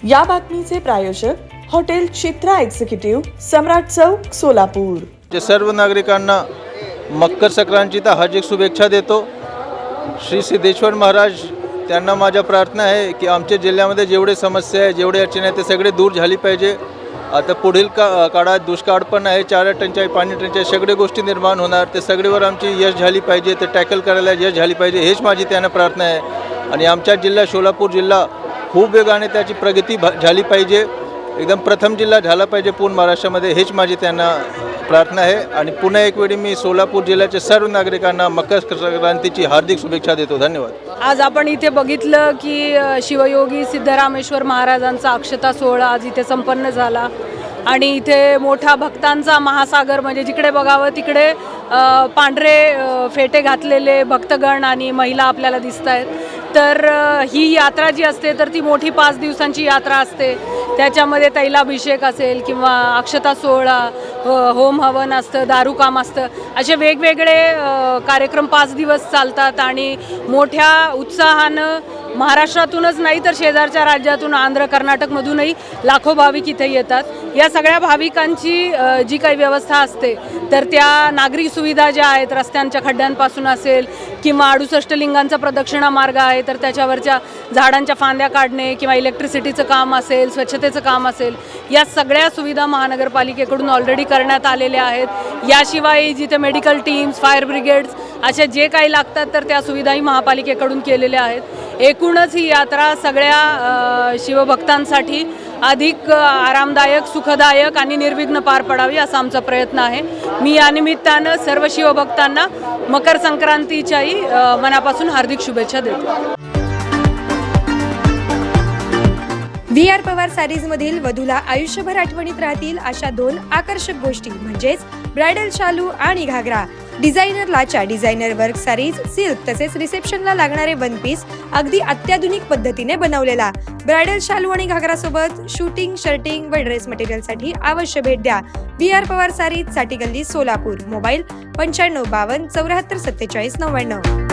या बातमीचे प्रायोजक हॉटेल चित्रा एक्झिक्युटिव्ह, सम्राट चौक, सोलापूर। जे सर्व नागरिकांना मकर संक्रांतीच्या हार्दिक शुभेच्छा देतो। श्री सिद्धेश्वर महाराज त्यांना माझ्या प्रार्थना आहे की आमच्या जिल्ह्यामध्ये जेवढे समस्या आहे, जेवढे अडचणी आहेत ते सगळे दूर झाली पाहिजे। आता पुढील काळात दुष्काळ पण आहे, चारा टंचाई, पाणी टंचाई, सगळे गोष्टी निर्माण होणार, ते सगळेवर आमची यश झाली पाहिजे, ते टॅकल करायला यश झाली पाहिजे, हेच माझी त्यांना प्रार्थना आहे। आणि आमच्या जिल्हा सोलापूर जिल्हा खूप वेगाने त्याची प्रगती झाली पाहिजे, एकदम प्रथम जिल्हा झाला पाहिजे पूर्ण महाराष्ट्रामध्ये, हेच माझी त्यांना प्रार्थना आहे। आणि पुन्हा एक वेळी मी सोलापूर जिल्ह्याच्या सर्व नागरिकांना मकर संक्रांतीची हार्दिक शुभेच्छा देतो। धन्यवाद। आज आपण इथे बघितलं की शिवयोगी सिद्धरामेश्वर महाराजांचा अक्षता सोहळा आज इथे संपन्न झाला आणि इथे मोठा भक्तांचा महासागर, म्हणजे जिकडे बघावं तिकडे पांढरे फेटे घातलेले भक्तगण आणि महिला आपल्याला दिसत आहेत। तर ही यात्रा जी असते तर ती मोठी 5 दिवसांची यात्रा असते। त्याच्यामध्ये तैलाभिषेक असेल किंवा अक्षता सोहळा, होम हवन असतं, दारूकाम असतं, असे वेगवेगळे कार्यक्रम 5 दिवस चालतात आणि मोठ्या उत्साहानं महाराष्ट्रातूनच नाही तर शेजारच्या राज्यातून, आंध्र, कर्नाटकमधूनही लाखो भाविक इथे येतात। या सगळ्या भाविकांची जी काही व्यवस्था असते तर त्या नागरिक सुविधा ज्या आहेत, रस्त्यांच्या खड्ड्यांपासून असेल किंवा 68 लिंगांचा प्रदक्षिणा मार्ग आहे तर त्याच्यावरच्या झाडांच्या फांद्या काढणे किंवा इलेक्ट्रिसिटीचं काम असेल, स्वच्छतेचं काम असेल, या सगळ्या सुविधा महानगरपालिकेकडून ऑलरेडी करण्यात आलेल्या आहेत। याशिवाय जिथे मेडिकल टीम्स, फायर ब्रिगेड्स अशा जे काही लागतात तर त्या सुविधाही महापालिकेकडून केलेल्या आहेत। एकूणच ही यात्रा सगळ्या शिवभक्तांसाठी अधिक आरामदायक, सुखदायक आणि निर्विघ्न पार पडावी असा आमचा प्रयत्न आहे। मी या निमित्तानं सर्व शिवभक्तांना मकर संक्रांतीच्याही मनापासून हार्दिक शुभेच्छा देतो। VR पवार सारीजमधील वधूला आयुष्यभर आठवणीत राहतील अशा 2 आकर्षक गोष्टी म्हणजेच ब्रायडल शालू आणि घागरा। डिझायनर लाचा, डिझायनर वर्क सारीज, सिल्क तसेच रिसेप्शनला लागणारे वन पीस अगदी अत्याधुनिक पद्धतीने बनवलेला ब्रायडल शालू आणि घागरा सोबत शूटिंग, शर्टिंग व ड्रेस मटेरियलसाठी अवश्य भेट द्या। VR पवार सारीज, साठी गल्ली, सोलापूर। मोबाईल 9552 74 47 99।